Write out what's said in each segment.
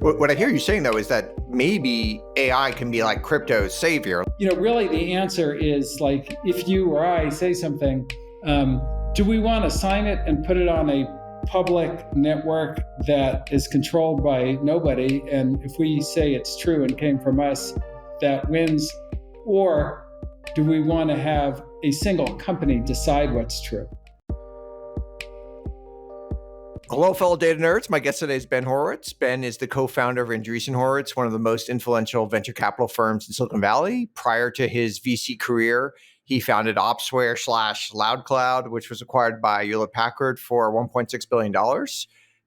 What I hear you saying, though, is that maybe AI can be like crypto's savior. Really the answer is like, if you or I say something, do we want to sign it and put it on a public network that is controlled by nobody? And if we say it's true and came from us, that wins? Or do we want to have a single company decide what's true? Hello, fellow data nerds. My guest today is Ben Horowitz. Ben is the co-founder of Andreessen Horowitz, one of the most influential venture capital firms in Silicon Valley. Prior to his VC career, he founded Opsware/LoudCloud, which was acquired by Hewlett-Packard for $1.6 billion.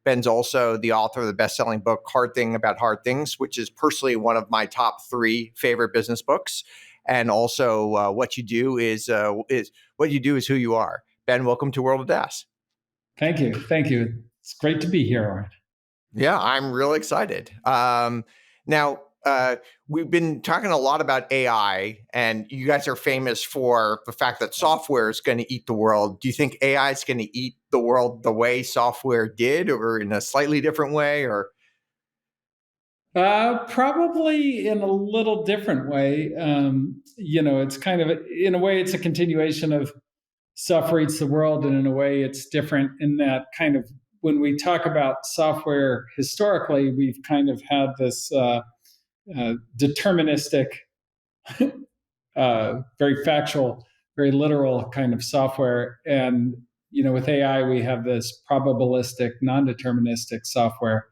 Ben's also the author of the best-selling book, Hard Thing About Hard Things, which is personally one of my top 3 favorite business books. And also, what you do is who you are. Ben, welcome to World of DaaS. Thank you. It's great to be here, Auren. Yeah, I'm real excited. Now, we've been talking a lot about AI, and you guys are famous for the fact that software is going to eat the world. Do you think AI is going to eat the world the way software did, or in a slightly different way? Or probably in a little different way. It's kind of, in a way, it's a continuation of software eats the world, and in a way, it's different in that kind of, when we talk about software historically, we've kind of had this deterministic, very factual, very literal kind of software. And, with AI, we have this probabilistic, non-deterministic software.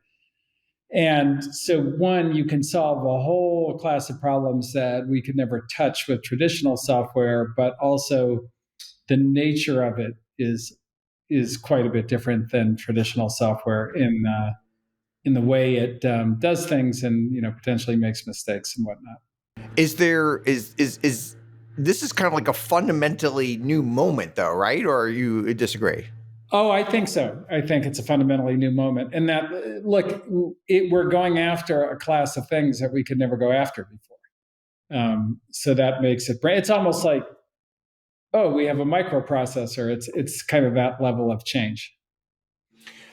And so, one, you can solve a whole class of problems that we could never touch with traditional software, but also the nature of it is quite a bit different than traditional software in the way it does things, and potentially makes mistakes and whatnot. is this is kind of like a fundamentally new moment, though, right? Or you disagree? Oh, I think so. I think it's a fundamentally new moment, and that, look, we're going after a class of things that we could never go after before. So that makes it. It's almost like, oh, we have a microprocessor. It's kind of that level of change.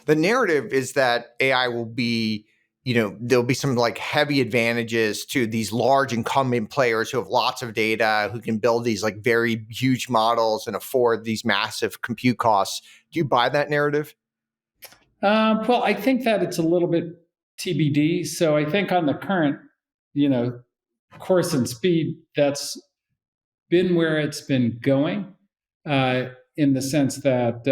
The narrative is that AI will be, there'll be some like heavy advantages to these large incumbent players who have lots of data, who can build these like very huge models and afford these massive compute costs. Do you buy that narrative? Well, I think that it's a little bit TBD. So I think on the current, course and speed, that's been where it's been going, in the sense that,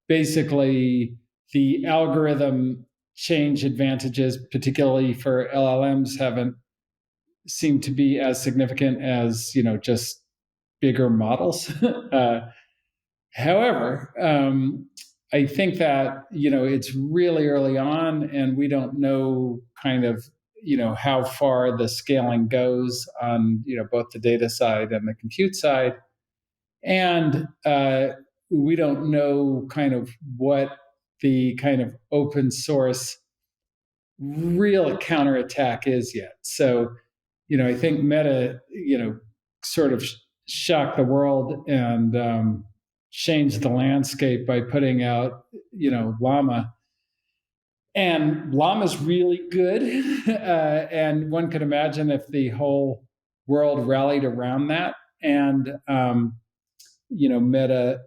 basically the algorithm change advantages, particularly for LLMs, haven't seemed to be as significant as, just bigger models. However, I think that, it's really early on, and we don't know kind of, how far the scaling goes on, both the data side and the compute side. And we don't know kind of what the kind of open source real counterattack is yet. So, I think Meta, sort of shocked the world and changed the landscape by putting out, Llama. And Llama's really good. And one could imagine if the whole world rallied around that, and, Meta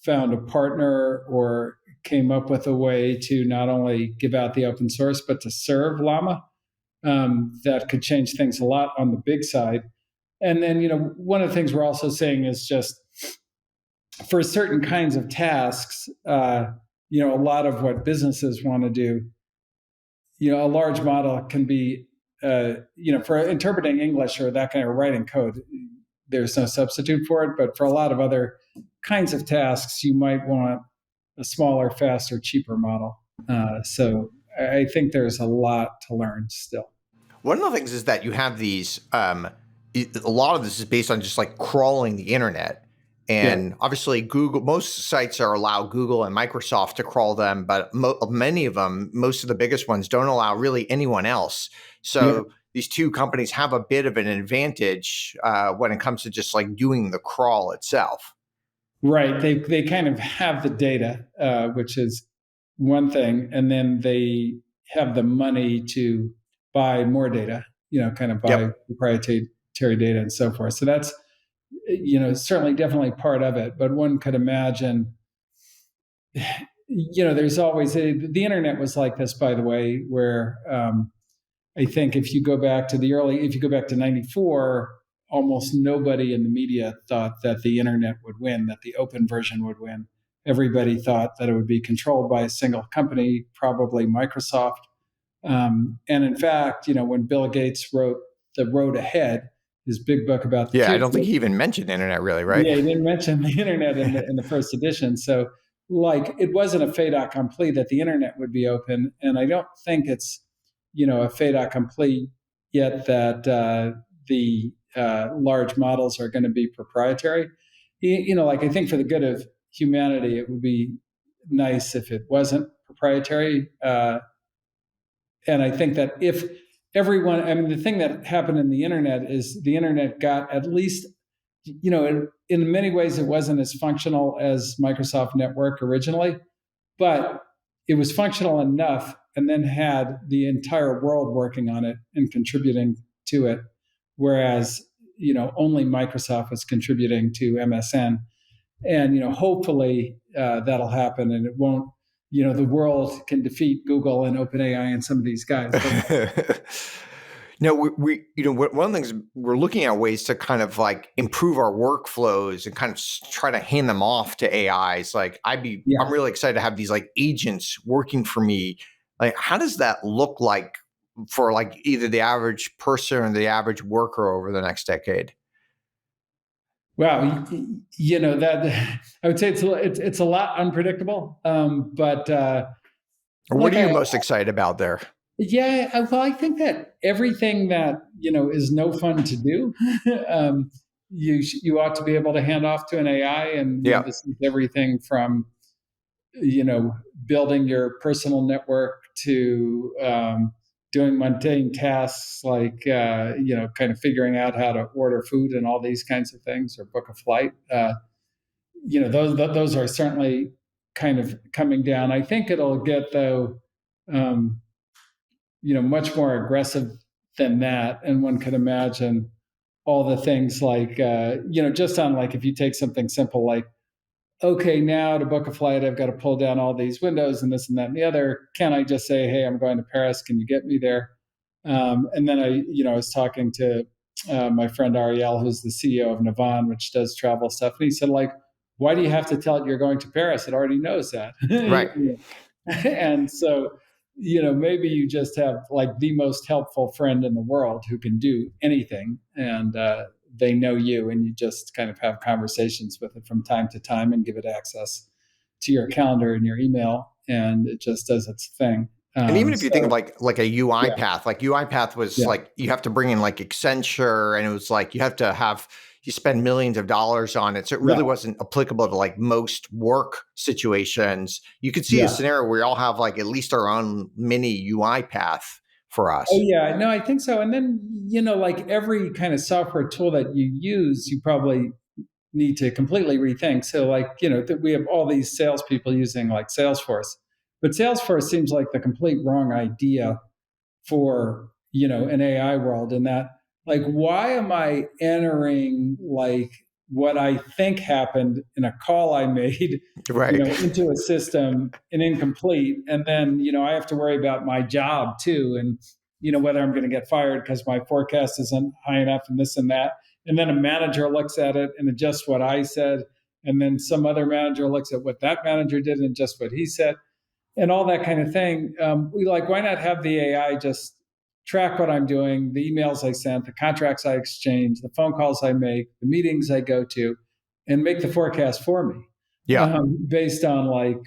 found a partner or came up with a way to not only give out the open source, but to serve Llama, that could change things a lot on the big side. And then, one of the things we're also saying is just for certain kinds of tasks, a lot of what businesses want to do, a large model can be, for interpreting English or that kind of writing code, there's no substitute for it. But for a lot of other kinds of tasks, you might want a smaller, faster, cheaper model. So I think there's a lot to learn still. One of the things is that you have these, a lot of this is based on just like crawling the internet. And obviously Google, most sites allow Google and Microsoft to crawl them, but many of them, most of the biggest ones, don't allow really anyone else. So these two companies have a bit of an advantage when it comes to just like doing the crawl itself. Right. They kind of have the data, which is one thing, and then they have the money to buy more data, kind of buy Yep. proprietary data and so forth. So that's, certainly definitely part of it. But one could imagine, there's always the internet was like this, by the way, where I think if you go back to 94, almost nobody in the media thought that the internet would win, that the open version would win. Everybody thought that it would be controlled by a single company, probably Microsoft. And in fact, when Bill Gates wrote The Road Ahead, his big book about the Yeah, I future. don't think he even mentioned the internet really, right? Yeah, he didn't mention the internet in the first edition. So, it wasn't a fait accompli that the internet would be open, and I don't think it's a fait accompli yet that the large models are going to be proprietary. I think for the good of humanity, it would be nice if it wasn't proprietary. And I think that if the thing that happened in the internet is the internet got at least, in many ways, it wasn't as functional as Microsoft Network originally, but it was functional enough and then had the entire world working on it and contributing to it. Whereas, only Microsoft was contributing to MSN. And, hopefully that'll happen and it won't, the world can defeat Google and OpenAI and some of these guys. No, we one of the things we're looking at ways to kind of like improve our workflows and kind of try to hand them off to AIs. Like I'm really excited to have these like agents working for me. Like, how does that look like for like either the average person or the average worker over the next decade? Wow, that I would say it's a lot unpredictable. But what are you most excited about there? Yeah, well, I think that everything that is no fun to do, you ought to be able to hand off to an AI, and this is everything from building your personal network to doing mundane tasks like kind of figuring out how to order food and all these kinds of things, or book a flight. Those are certainly kind of coming down. I think it'll get though. Much more aggressive than that. And one could imagine all the things like, just on like, if you take something simple like, okay, now to book a flight, I've got to pull down all these windows and this and that and the other. Can I just say, hey, I'm going to Paris. Can you get me there? And then I was talking to my friend Ariel, who's the CEO of Navan, which does travel stuff. And he said, like, why do you have to tell it you're going to Paris? It already knows that. Right. And so, maybe you just have like the most helpful friend in the world who can do anything, and they know you, and you just kind of have conversations with it from time to time and give it access to your calendar and your email, and it just does its thing. And even if you think of like a UiPath, like UiPath was like, you have to bring in like Accenture, and it was like, you spend millions of dollars on it. So it really wasn't applicable to like most work situations. You could see a scenario where we all have like at least our own mini UiPath for us. Oh yeah, no, I think so. And then, like every kind of software tool that you use, you probably need to completely rethink. So like, we have all these salespeople using like Salesforce, but Salesforce seems like the complete wrong idea for, an AI world, in that, like, why am I entering like what I think happened in a call I made into a system and incomplete? And then, I have to worry about my job too. And, whether I'm going to get fired because my forecast isn't high enough and this and that. And then a manager looks at it and adjusts what I said. And then some other manager looks at what that manager did and adjusts what he said, and all that kind of thing. Why not have the AI just track what I'm doing, the emails I sent, the contracts I exchange, the phone calls I make, the meetings I go to, and make the forecast for me. Based on like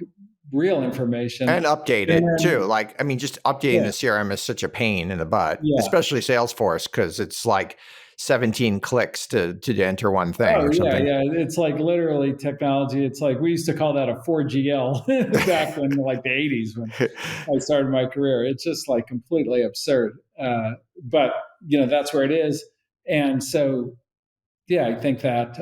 real information. And update it too. Like, I mean, just updating the CRM is such a pain in the butt, especially Salesforce, because it's like 17 clicks to enter one thing or something. Yeah. It's like literally technology. It's like, we used to call that a 4GL back in like the 80s when I started my career. It's just like completely absurd. But, that's where it is. And so, I think that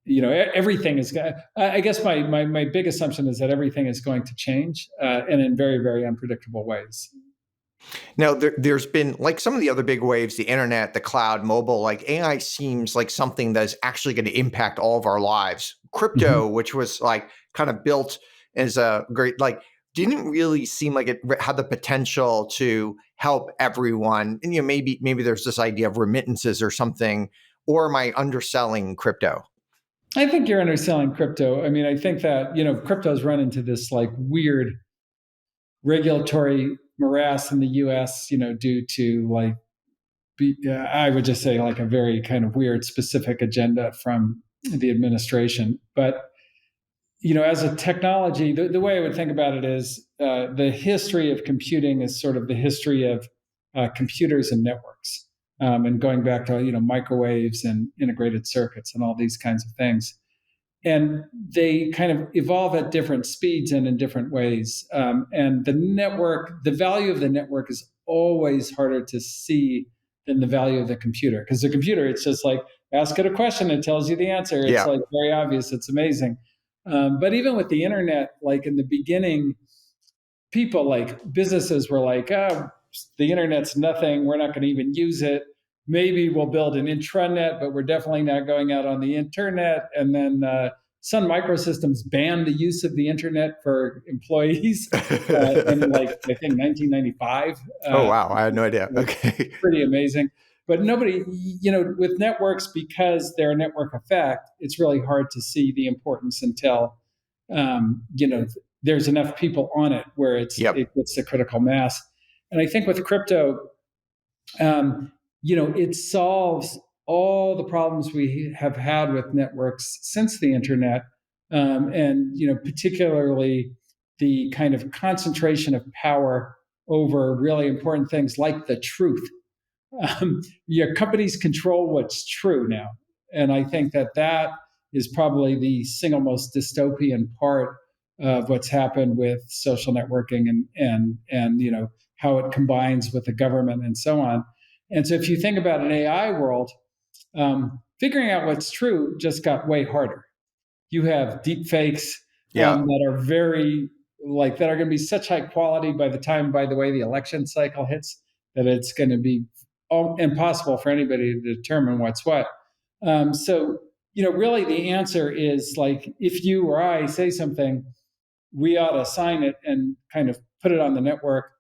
everything is. I guess my big assumption is that everything is going to change, and in very, very unpredictable ways. Now, there's been like some of the other big waves, the internet, the cloud, mobile, like AI seems like something that's actually going to impact all of our lives. Crypto, which was like kind of built as a great, like, didn't really seem like it had the potential to help everyone. And, maybe there's this idea of remittances or something, or am I underselling crypto? I think you're underselling crypto. I mean, I think that, crypto's run into this like weird regulatory morass in the US, due to like, I would just say like a very kind of weird specific agenda from the administration. But, as a technology, the way I would think about it is the history of computing is sort of the history of computers and networks. And going back to, microwaves and integrated circuits and all these kinds of things. And they kind of evolve at different speeds and in different ways. And the value of the network is always harder to see than the value of the computer. Because the computer, it's just like, ask it a question, it tells you the answer. It's like very obvious, it's amazing. But even with the internet, like in the beginning, people like businesses were like, oh, the internet's nothing, we're not going to even use it. Maybe we'll build an intranet, but we're definitely not going out on the internet. And then Sun Microsystems banned the use of the internet for employees in like, I think 1995. Oh, wow. I had no idea. Okay. Pretty amazing. But nobody, with networks, because they're a network effect, it's really hard to see the importance until, there's enough people on it where it gets the critical mass. And I think with crypto, it solves all the problems we have had with networks since the internet, and particularly the kind of concentration of power over really important things like the truth. Your companies control what's true now, and I think that is probably the single most dystopian part of what's happened with social networking and how it combines with the government and so on. And so if you think about an AI world, figuring out what's true just got way harder. You have deep fakes that are very that are going to be such high quality by the way the election cycle hits, that it's going to be impossible for anybody to determine what's what. So really the answer is like, if you or I say something, we ought to sign it and kind of put it on the network.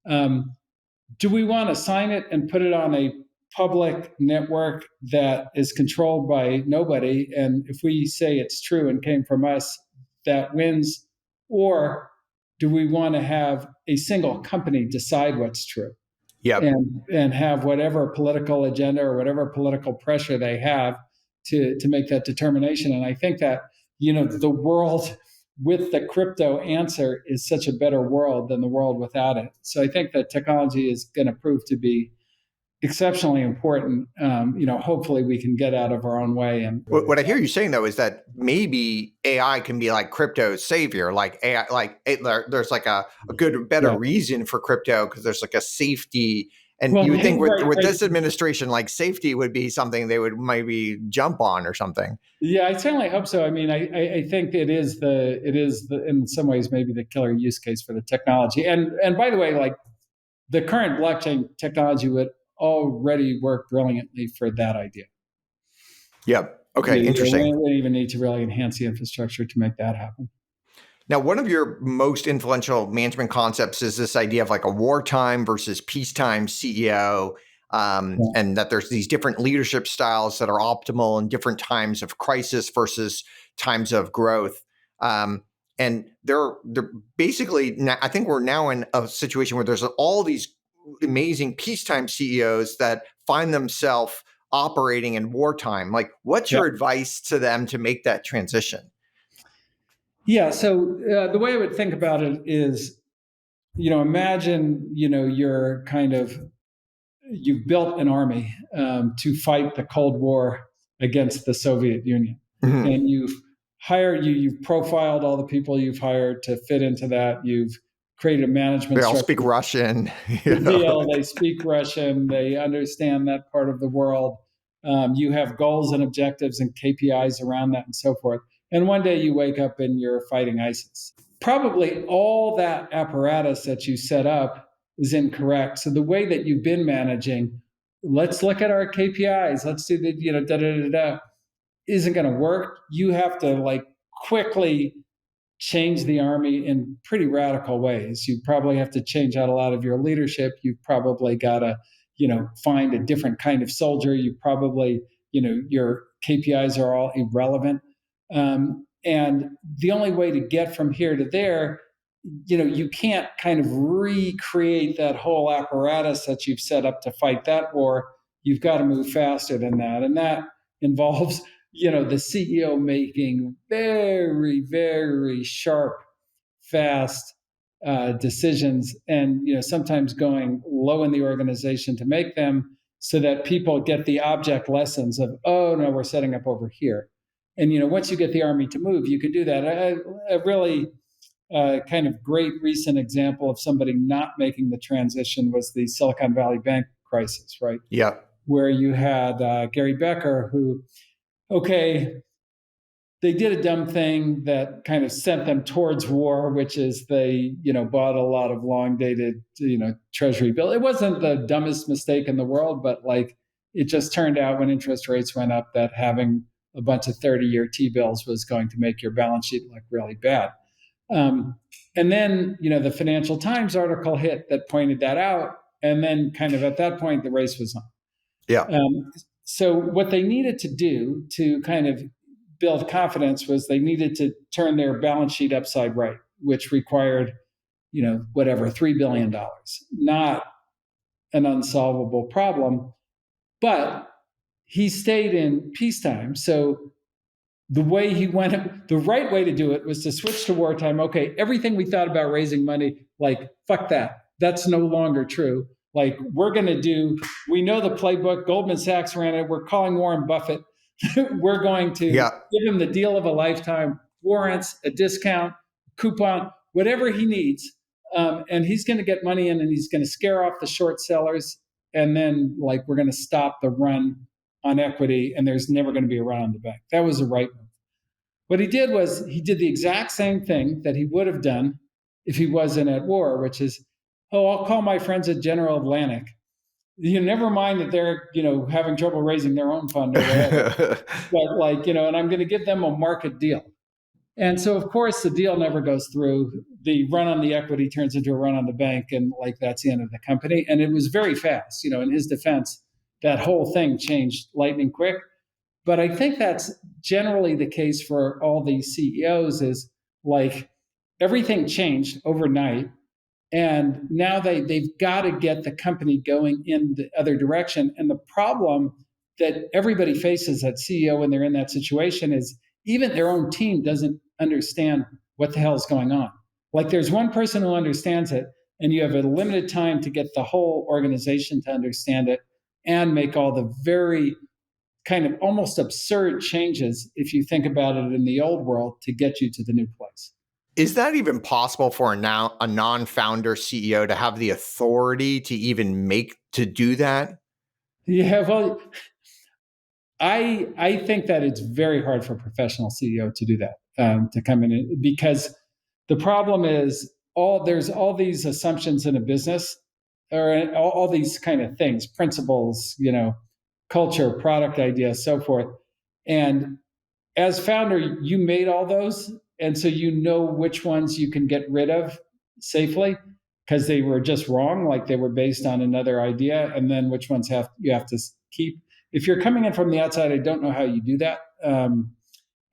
Do we want to sign it and put it on a public network that is controlled by nobody? And if we say it's true and came from us, that wins? Or do we want to have a single company decide what's true? And have whatever political agenda or whatever political pressure they have to make that determination? And I think that, the world with the crypto answer is such a better world than the world without it. So I think that technology is going to prove to be exceptionally important. Hopefully we can get out of our own way. And what I hear you saying though is that maybe AI can be like crypto's savior. Like AI, there's like a better reason for crypto because there's like a safety. And you would think with this administration, like safety would be something they would maybe jump on or something. Yeah, I certainly hope so. I mean, I think it is in some ways maybe the killer use case for the technology. And by the way, like the current blockchain technology would already work brilliantly for that idea. Yep. Okay. Interesting. We don't even need to really enhance the infrastructure to make that happen. Now, one of your most influential management concepts is this idea of like a wartime versus peacetime CEO, and that there's these different leadership styles that are optimal in different times of crisis versus times of growth. And they're basically, I think we're now in a situation where there's all these amazing peacetime CEOs that find themselves operating in wartime. Like, what's your advice to them to make that transition? Yeah. So the way I would think about it is, imagine, you've built an army to fight the Cold War against the Soviet Union. Mm-hmm. And you've profiled all the people you've hired to fit into that. You've created a management structure. They all speak Russian. They speak Russian. They understand that part of the world. You have goals and objectives and KPIs around that and so forth. And one day you wake up and you're fighting ISIS. Probably all that apparatus that you set up is incorrect. So the way that you've been managing, let's look at our KPIs, let's do the, da da da da, isn't going to work. You have to quickly change the Army in pretty radical ways. You probably have to change out a lot of your leadership. You've probably got to, find a different kind of soldier. You probably, your KPIs are all irrelevant. And the only way to get from here to there, you can't kind of recreate that whole apparatus that you've set up to fight that war. You've got to move faster than that. And that involves, the CEO making very, very sharp, fast decisions, and sometimes going low in the organization to make them, so that people get the object lessons of, oh no, we're setting up over here. And once you get the Army to move, you can do that. A really kind of great recent example of somebody not making the transition was the Silicon Valley Bank crisis, right? Yeah. Where you had Gary Becker, who, okay, they did a dumb thing that kind of sent them towards war, which is they, bought a lot of long-dated, treasury bill. It wasn't the dumbest mistake in the world, but it just turned out when interest rates went up that having a bunch of 30-year T-bills was going to make your balance sheet look really bad. And then, the Financial Times article hit that pointed that out. And then kind of at that point, the race was on. Yeah. So what they needed to do to kind of build confidence was they needed to turn their balance sheet upside right, which required, $3 billion, not an unsolvable problem. But he stayed in peacetime. So the right way to do it was to switch to wartime. Okay, everything we thought about raising money, fuck that. That's no longer true. We're going to do, we know the playbook. Goldman Sachs ran it. We're calling Warren Buffett. We're going to give him the deal of a lifetime, warrants, a discount, coupon, whatever he needs. And he's going to get money in and he's going to scare off the short sellers. And then we're going to stop the run on equity, and there's never going to be a run on the bank. That was the right move. What he did was he did the exact same thing that he would have done if he wasn't at war, which is, I'll call my friends at General Atlantic. Never mind that they're, having trouble raising their own fund or whatever. But and I'm going to give them a market deal. And so, of course, the deal never goes through. The run on the equity turns into a run on the bank, and that's the end of the company. And it was very fast. In his defense, that whole thing changed lightning quick. But I think that's generally the case for all these CEOs is everything changed overnight. And now they've got to get the company going in the other direction. And the problem that everybody faces at CEO when they're in that situation is even their own team doesn't understand what the hell is going on. There's one person who understands it, and you have a limited time to get the whole organization to understand it and make all the very kind of almost absurd changes, if you think about it in the old world, to get you to the new place. Is that even possible for a non-founder CEO to have the authority to even do that? Yeah, well, I think that it's very hard for a professional CEO to do that, to come in, because the problem is there's all these assumptions in a business, or all these kind of things, principles, culture, product ideas, so forth. And as founder, you made all those. And so which ones you can get rid of safely because they were just wrong, they were based on another idea, and then which ones you have to keep. If you're coming in from the outside, I don't know how you do that.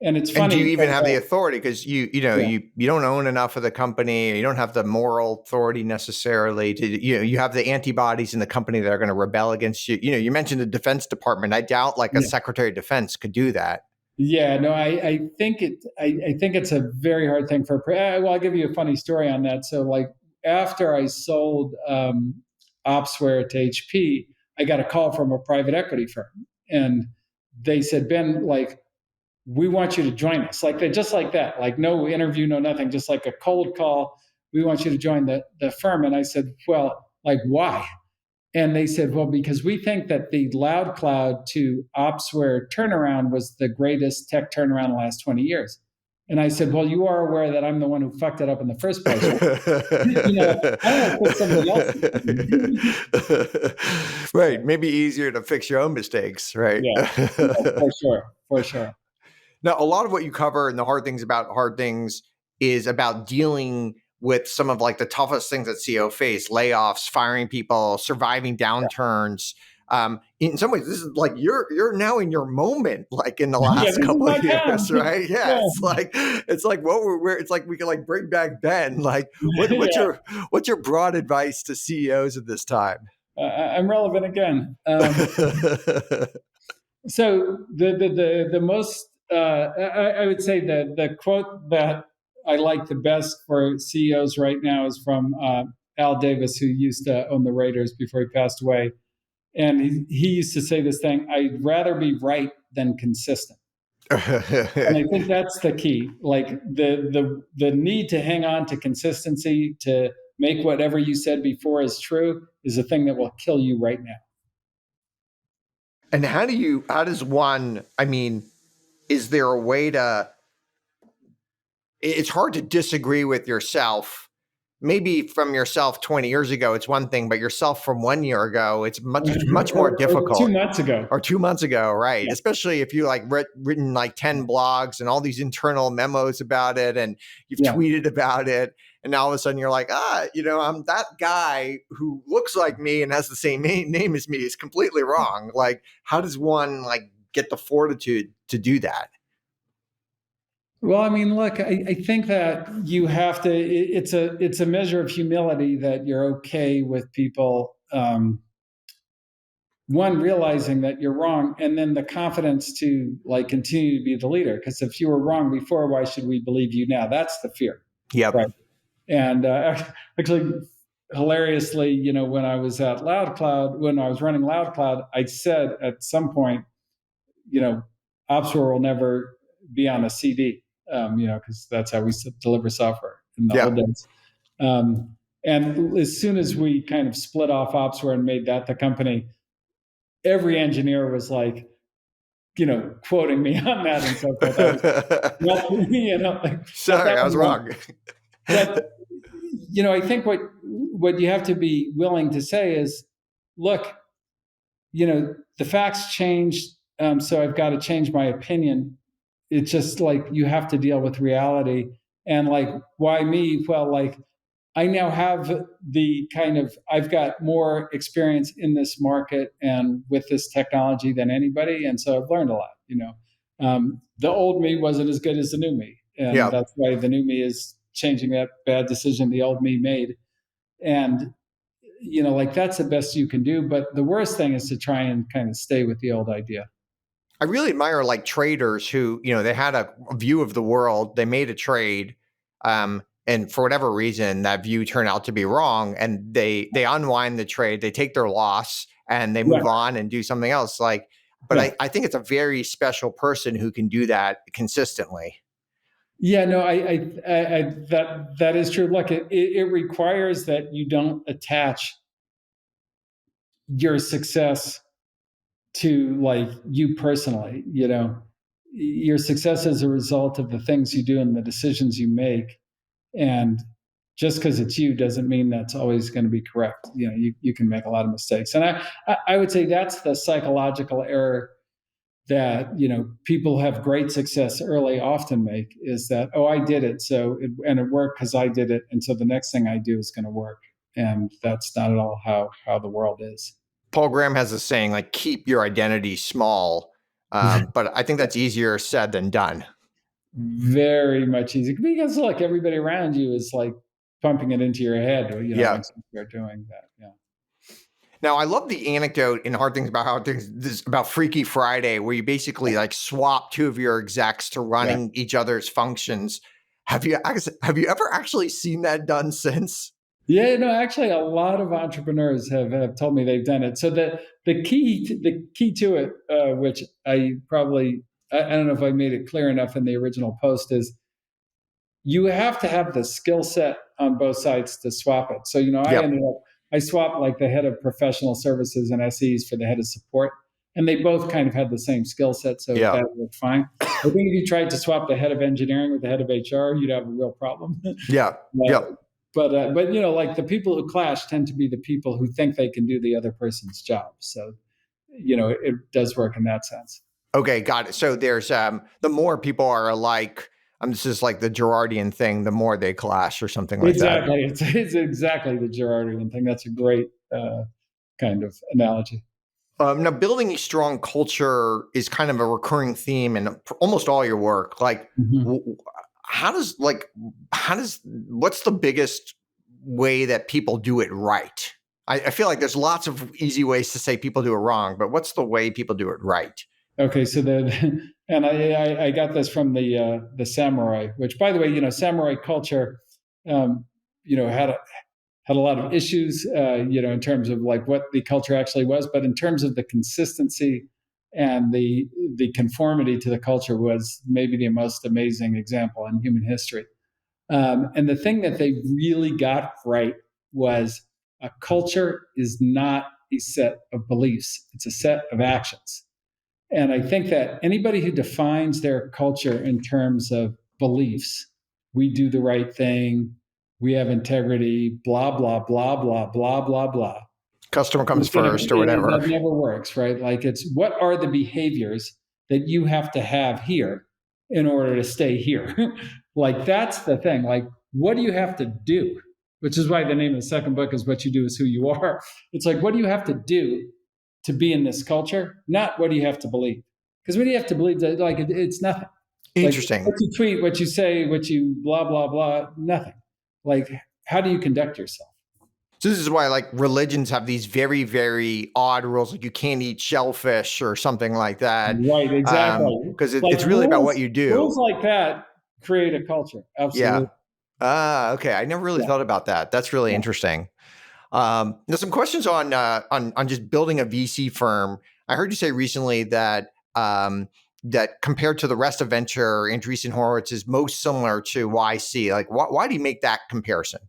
And it's funny. And do you even have the authority? Because you don't own enough of the company. You don't have the moral authority necessarily to, you have the antibodies in the company that are going to rebel against you. You mentioned the Defense Department. I doubt a Secretary of Defense could do that. Yeah, no, I think it's a very hard thing for. Well, I'll give you a funny story on that. So, after I sold Opsware to HP, I got a call from a private equity firm, and they said, Ben, we want you to join us. Just like that, no interview, no nothing, just like a cold call. We want you to join the firm. And I said, well, why? And they said, well, because we think that the loud cloud to opsware turnaround was the greatest tech turnaround in the last 20 years. And I said, well, you are aware that I'm the one who fucked it up in the first place. Right? I don't want to put somebody else. Right. Maybe easier to fix your own mistakes, right? Yeah, for sure. For sure. Now, a lot of what you cover in the hard things about hard things is about dealing with some of like the toughest things that CEO face: layoffs, firing people, surviving downturns. In some ways, this is like you're now in your moment, like in the last couple of years, right? Yeah, it's like what we're it's like we can like bring back Ben. Like, what's your broad advice to CEOs at this time? I'm relevant again. So the most I would say the quote that I like the best for CEOs right now is from Al Davis, who used to own the Raiders before he passed away. And he used to say this thing: I'd rather be right than consistent. And I think that's the key. Like the need to hang on to consistency, to make whatever you said before is true, is the thing that will kill you right now. And how does one, I mean, is there a way to, it's hard to disagree with yourself. Maybe from yourself 20 years ago, it's one thing, but yourself from 1 year ago, it's much more difficult. Or 2 months ago. Or 2 months ago, right? Yeah. Especially if you like written like 10 blogs and all these internal memos about it, and you've tweeted about it. And now all of a sudden you're like, I'm that guy who looks like me and has the same name as me is completely wrong. Like, how does one like get the fortitude to do that? Well, I mean, look, I think that you have to. It's a measure of humility that you're okay with people. One, realizing that you're wrong, and then the confidence to like continue to be the leader. Because if you were wrong before, why should we believe you now? That's the fear. Yeah. Right. And actually, hilariously, when I was at LoudCloud, when I was running LoudCloud, I said at some point, Opsware will never be on a CD. Because that's how we deliver software in the old days. And as soon as we kind of split off Opsware and made that the company, every engineer was like, quoting me on that and so forth. Sorry, I was wrong. But, I think what you have to be willing to say is, look, the facts changed, so I've got to change my opinion. It's just like you have to deal with reality. And like, why me? Well, like I now have I've got more experience in this market and with this technology than anybody. And so I've learned a lot, the old me wasn't as good as the new me. And that's why the new me is changing that bad decision the old me made. And, like that's the best you can do. But the worst thing is to try and kind of stay with the old idea. I really admire like traders who, they had a view of the world, they made a trade, and for whatever reason, that view turned out to be wrong, and they unwind the trade, they take their loss, and they move on and do something else. Like, but I think it's a very special person who can do that consistently. Yeah, no, that is true. Look, it requires that you don't attach your success to like you personally. Your success is a result of the things you do and the decisions you make. And just because it's you doesn't mean that's always going to be correct. You can make a lot of mistakes. And I would say that's the psychological error that, people have great success early often make, is that, I did it. And it worked because I did it. And so the next thing I do is going to work. And that's not at all how the world is. Paul Graham has a saying like, keep your identity small. But I think that's easier said than done. Very much easier, because look, everybody around you is like pumping it into your head, once you start doing that. Yeah. Now, I love the anecdote in Hard Things About Hard Things this about Freaky Friday, where you basically like swap two of your execs to running each other's functions. Have you ever actually seen that done since? Yeah, no, actually, a lot of entrepreneurs have told me they've done it. So the key to it, which I don't know if I made it clear enough in the original post, is you have to have the skill set on both sides to swap it. So, I ended up I swapped like the head of professional services and SEs for the head of support, and they both kind of had the same skill set, so Yeah. that worked fine. I think if you tried to swap the head of engineering with the head of HR, you'd have a real problem. Yeah. Yep. But like the people who clash tend to be the people who think they can do the other person's job. So, it does work in that sense. Okay, got it. So there's the more people are alike, this is like the Girardian thing, the more they clash or something like that. Exactly. It's exactly the Girardian thing. That's a great kind of analogy. Now, building a strong culture is kind of a recurring theme in almost all your work. Like, what's the biggest way that people do it right? I feel like there's lots of easy ways to say people do it wrong, but what's the way people do it right? Okay, so and I got this from the samurai, which, by the way, samurai culture, had a lot of issues, in terms of like what the culture actually was, but in terms of the consistency and the conformity to the culture was maybe the most amazing example in human history. And the thing that they really got right was a culture is not a set of beliefs; it's a set of actions. And I think that anybody who defines their culture in terms of beliefs, we do the right thing, we have integrity, blah, blah, blah, blah, blah, blah, blah. Customer comes first or whatever. That never works, right? Like it's what are the behaviors that you have to have here in order to stay here? Like that's the thing. Like, what do you have to do? Which is why the name of the second book is What You Do Is Who You Are. It's like, what do you have to do to be in this culture? Not what do you have to believe? Because what do you have to believe? That, like it's nothing. Interesting. Like, what you tweet, what you say, what you blah, blah, blah, nothing. Like, how do you conduct yourself? So this is why like religions have these very, very odd rules, like you can't eat shellfish or something like that. Right, exactly. Because it's really about what you do. Rules like that create a culture. Absolutely. Yeah. Okay. I never really thought about that. That's really interesting. Now, some questions on just building a VC firm. I heard you say recently that that compared to the rest of venture, Andreessen Horowitz is most similar to YC. Like, why do you make that comparison?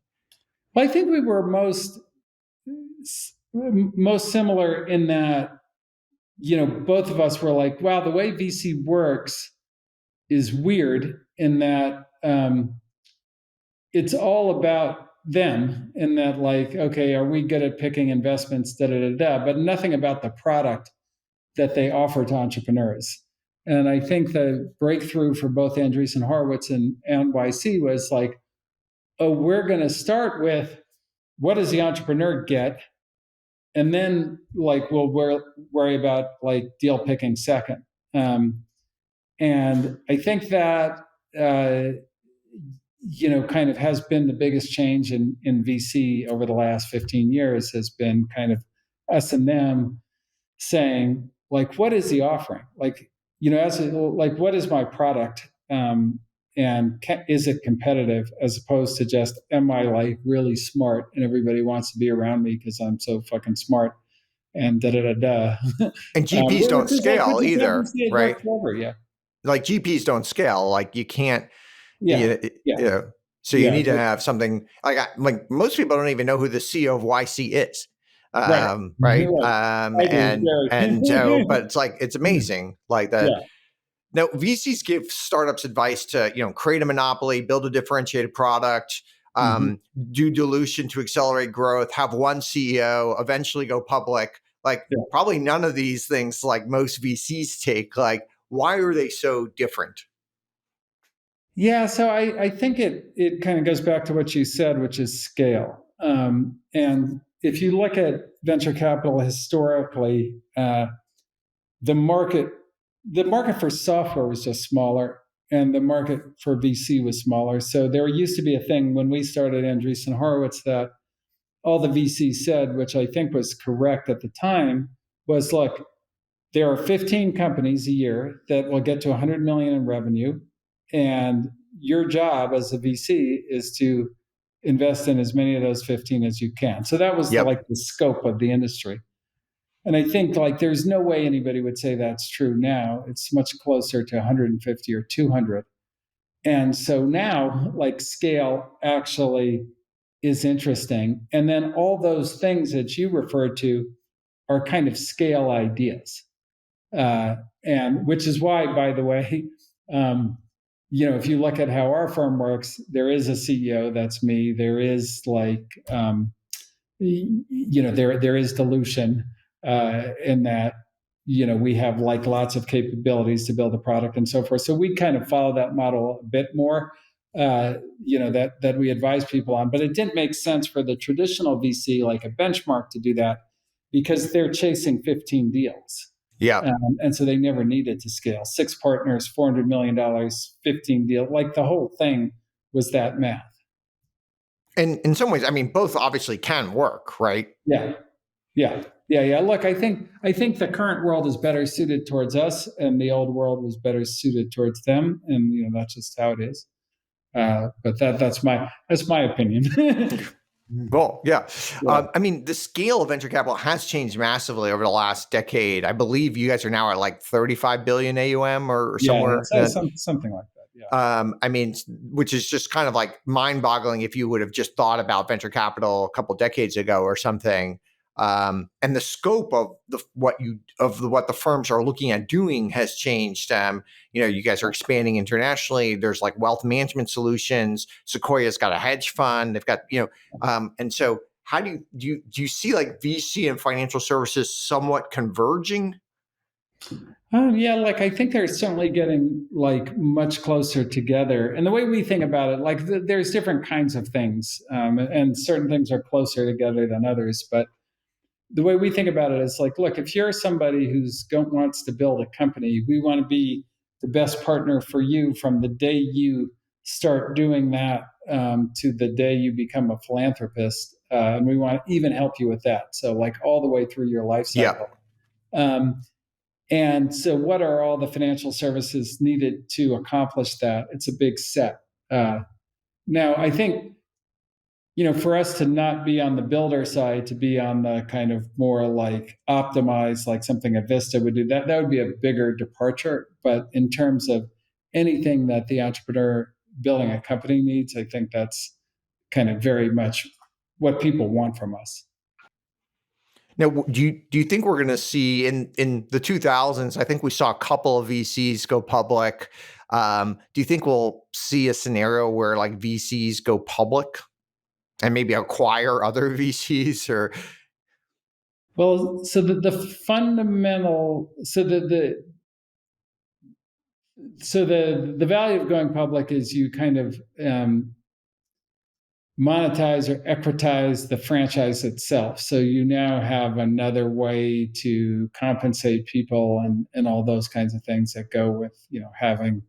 Well, I think we were most similar in that, both of us were like, wow, the way VC works is weird in that it's all about them, in that like, okay, are we good at picking investments, but nothing about the product that they offer to entrepreneurs. And I think the breakthrough for both Andreessen Horowitz and YC was like, oh, we're going to start with what does the entrepreneur get? And then like, we'll worry about like deal picking second. And I think that, kind of has been the biggest change in VC over the last 15 years has been kind of S&M saying like, what is the offering? Like, what is my product? And is it competitive, as opposed to just, am I like really smart and everybody wants to be around me because I'm so fucking smart and da-da-da-da. And GPs don't scale either, right? Yeah. Like GPs don't scale. Like you can't, so you need to have something like most people don't even know who the CEO of YC is. Right. And so, but it's like, it's amazing like that. Yeah. Now, VCs give startups advice to, create a monopoly, build a differentiated product, do dilution to accelerate growth, have one CEO, eventually go public. Like probably none of these things like most VCs take. Like, why are they so different? Yeah, so I think it kind of goes back to what you said, which is scale. And if you look at venture capital historically, the market for software was just smaller, and the market for VC was smaller. So there used to be a thing when we started Andreessen Horowitz that all the VC said, which I think was correct at the time, was look, there are 15 companies a year that will get to 100 million in revenue. And your job as a VC is to invest in as many of those 15 as you can. So that was like the scope of the industry. And I think like there's no way anybody would say that's true now. It's much closer to 150 or 200. And so now like scale actually is interesting. And then all those things that you referred to are kind of scale ideas. And which is why, by the way, if you look at how our firm works, there is a CEO, that's me. There is there is dilution in that, we have like lots of capabilities to build a product and so forth. So we kind of follow that model a bit more, that we advise people on. But it didn't make sense for the traditional VC, like a Benchmark, to do that because they're chasing 15 deals. Yeah. And so they never needed to scale. 6 partners, $400 million, 15 deals. Like the whole thing was that math. And in some ways, I mean, both obviously can work, right? Yeah. Look, I think the current world is better suited towards us, and the old world was better suited towards them, and that's just how it is. But that's my opinion. Well, yeah. I mean, the scale of venture capital has changed massively over the last decade. I believe you guys are now at like 35 billion AUM or somewhere. Something like that. Yeah. I mean, which is just kind of like mind-boggling if you would have just thought about venture capital a couple decades ago or something. And the scope of what the firms are looking at doing has changed. You guys are expanding internationally. There's like wealth management solutions. Sequoia's got a hedge fund. They've got, and so how do you see like VC and financial services somewhat converging? I think they're certainly getting like much closer together. And the way we think about it, like there's different kinds of things, and certain things are closer together than others. But the way we think about it is like, look, if you're somebody who wants to build a company, we want to be the best partner for you from the day you start doing that to the day you become a philanthropist. And we want to even help you with that. So like all the way through your life cycle. Yeah. And so what are all the financial services needed to accomplish that? It's a big set. Now, I think, for us to not be on the builder side, to be on the kind of more like optimized, like something a Vista would do, that would be a bigger departure. But in terms of anything that the entrepreneur building a company needs, I think that's kind of very much what people want from us. Now, do you think we're going to see in the 2000s? I think we saw a couple of VCs go public. Do you think we'll see a scenario where like VCs go public and maybe acquire other VCs? Or well, so the fundamental, so the value of going public is you kind of monetize or equitize the franchise itself. So you now have another way to compensate people and all those kinds of things that go with, having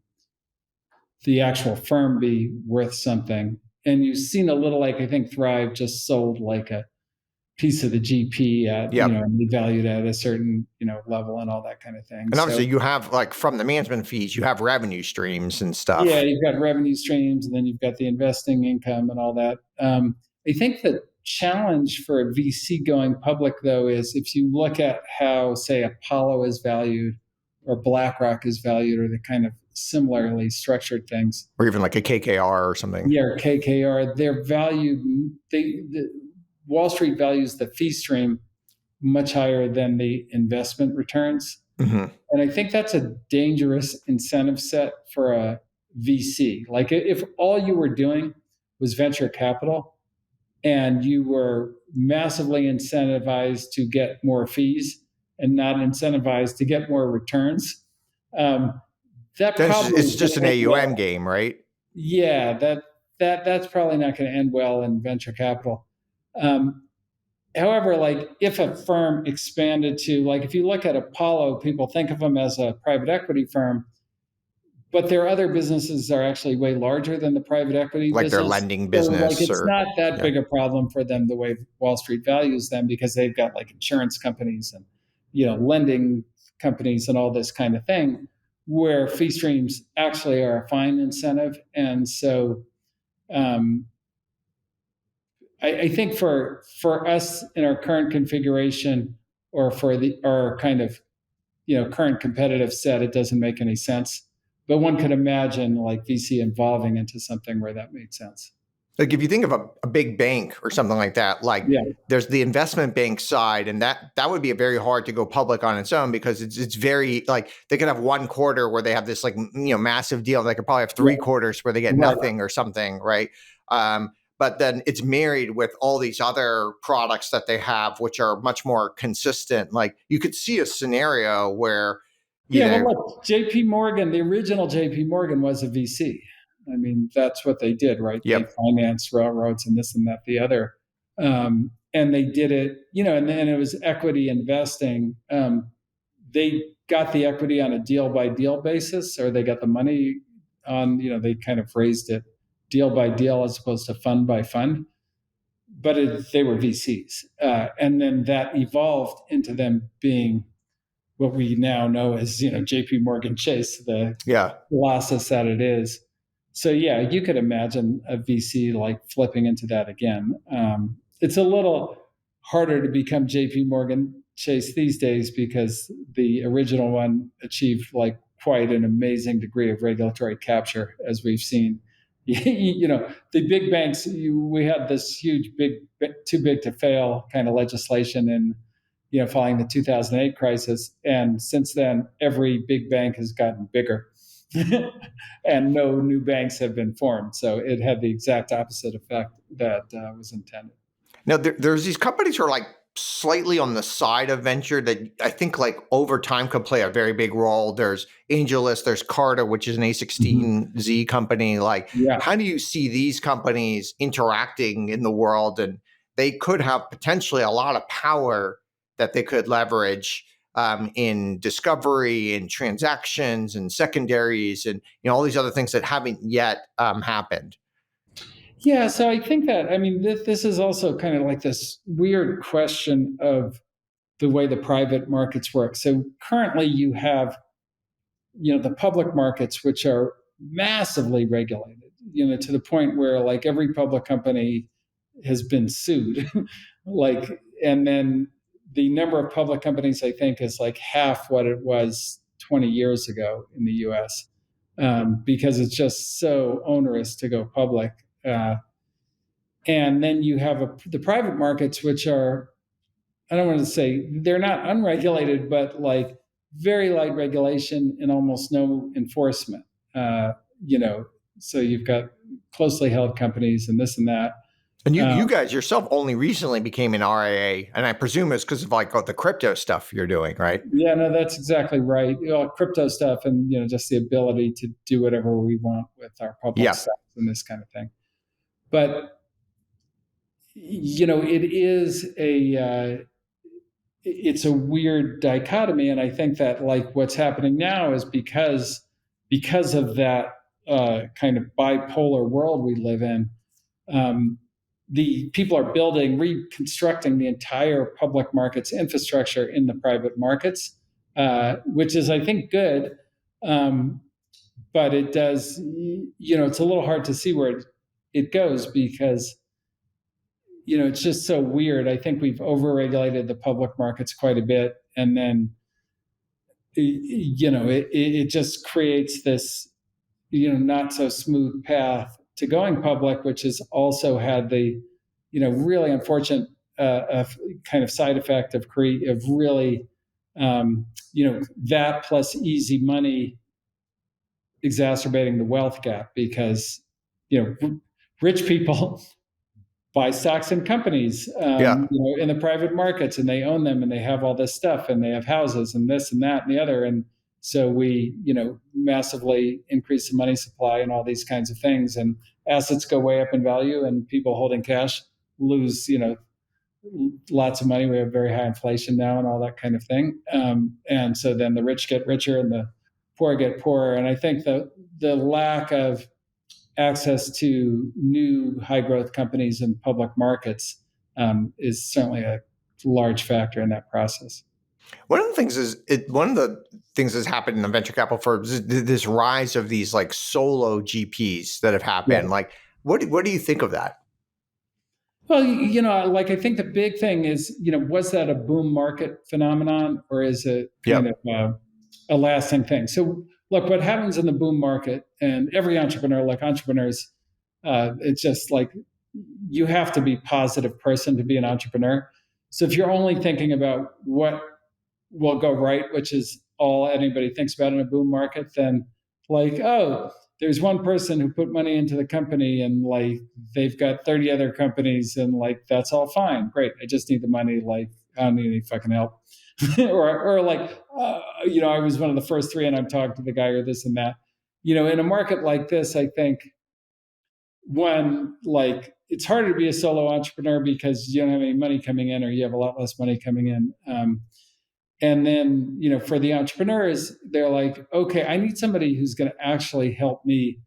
the actual firm be worth something. And you've seen a little, like I think Thrive just sold like a piece of the GP at, and valued at a certain, level and all that kind of thing. And obviously you have like from the management fees, you have revenue streams and stuff. Yeah, you've got revenue streams and then you've got the investing income and all that. I think the challenge for a VC going public though is if you look at how, say, Apollo is valued or BlackRock is valued or the kind of similarly structured things. Or even like a KKR or something. Yeah, or KKR, they're valued, Wall Street values the fee stream much higher than the investment returns. Mm-hmm. And I think that's a dangerous incentive set for a VC. Like if all you were doing was venture capital and you were massively incentivized to get more fees and not incentivized to get more returns, it's just an AUM game, right? Yeah, that's probably not going to end well in venture capital. However, like if a firm expanded to, like if you look at Apollo, people think of them as a private equity firm, but their other businesses are actually way larger than the private equity like business. Their lending business. So like it's not that big a problem for them the way Wall Street values them because they've got like insurance companies and, lending companies and all this kind of thing where fee streams actually are a fine incentive. And so, I think for us in our current configuration or for our kind of, current competitive set, it doesn't make any sense. But one could imagine like VC evolving into something where that made sense. Like if you think of a big bank or something like that, like Yeah, there's the investment bank side, and that would be a very hard to go public on its own because it's very like they could have one quarter where they have this like massive deal. They could probably have yeah, three quarters where they get right. nothing or something, right? But then it's married with all these other products that they have, which are much more consistent. Like you could see a scenario where, you Yeah, well, know, look, J.P. Morgan, the original J.P. Morgan was a VC. I mean, that's what they did, right? They yep, financed railroads and this and that, the other. And they did it, and then it was equity investing. They got the equity on a deal by deal basis, or they got the money on, they kind of raised it deal by deal as opposed to fund by fund. But they were VCs. And then that evolved into them being what we now know as J.P. Morgan Chase, the yeah. colossus that it is. So yeah, you could imagine a VC like flipping into that again. It's a little harder to become J.P. Morgan Chase these days because the original one achieved like quite an amazing degree of regulatory capture, as we've seen. The big banks. We had this huge, too big to fail kind of legislation in following the 2008 crisis. And since then, every big bank has gotten bigger and no new banks have been formed. So it had the exact opposite effect that was intended. Now there's these companies who are like slightly on the side of venture that I think like over time could play a very big role. There's AngelList, there's Carta, which is an A16Z company. Like, Yeah. how do you see these companies interacting in the world? And they could have potentially a lot of power that they could leverage in discovery and transactions and secondaries and all these other things that haven't yet happened. Yeah. So I think that, I mean, this is also kind of like this weird question of the way the private markets work. So currently you have, the public markets, which are massively regulated, to the point where like every public company has been sued. Like, and then the number of public companies, I think, is like half what it was 20 years ago in the US, because it's just so onerous to go public. And then you have the private markets, which are, I don't want to say they're not unregulated, but like very light regulation and almost no enforcement. Uh, you know, so you've got closely held companies and this and that. And you guys yourself only recently became an RIA, and I presume it's because of like the crypto stuff you're doing, right? Yeah, no, that's exactly right. Crypto stuff and just the ability to do whatever we want with our public Yeah. stuff and this kind of thing. But it is it's a weird dichotomy, and I think that like what's happening now is because of that kind of bipolar world we live in. The people are reconstructing the entire public markets infrastructure in the private markets, which is, I think, good. But it does, it's a little hard to see where it goes because, it's just so weird. I think we've overregulated the public markets quite a bit. And then, it just creates this, not so smooth path to going public, which has also had the, really unfortunate kind of side effect of really, that plus easy money exacerbating the wealth gap because, rich people buy stocks in companies, Yeah. in the private markets, and they own them, and they have all this stuff, and they have houses, and this and that and the other, and so we, massively increase the money supply and all these kinds of things, and assets go way up in value, and people holding cash lose, lots of money. We have very high inflation now, and all that kind of thing, and so then the rich get richer, and the poor get poorer, and I think the lack of access to new high growth companies in public markets is certainly a large factor in that process. One of the things that's happened in the venture capital firms is this rise of these like solo GPs that have happened. Yeah. Like, what do you think of that? Well, like I think the big thing is, was that a boom market phenomenon or is it kind of a lasting thing? So look, what happens in the boom market, and every entrepreneur, like entrepreneurs, It's just like you have to be a positive person to be an entrepreneur. So if you're only thinking about what will go right, which is all anybody thinks about in a boom market, then like, oh, there's one person who put money into the company and like they've got 30 other companies and like that's all fine. Great. I just need the money. Like, I don't need any fucking help. or like, I was one of the first three and I'm talking to the guy or this and that. In a market like this, I think like it's harder to be a solo entrepreneur because you don't have any money coming in or you have a lot less money coming in. And then, for the entrepreneurs, they're like, okay, I need somebody who's going to actually help me,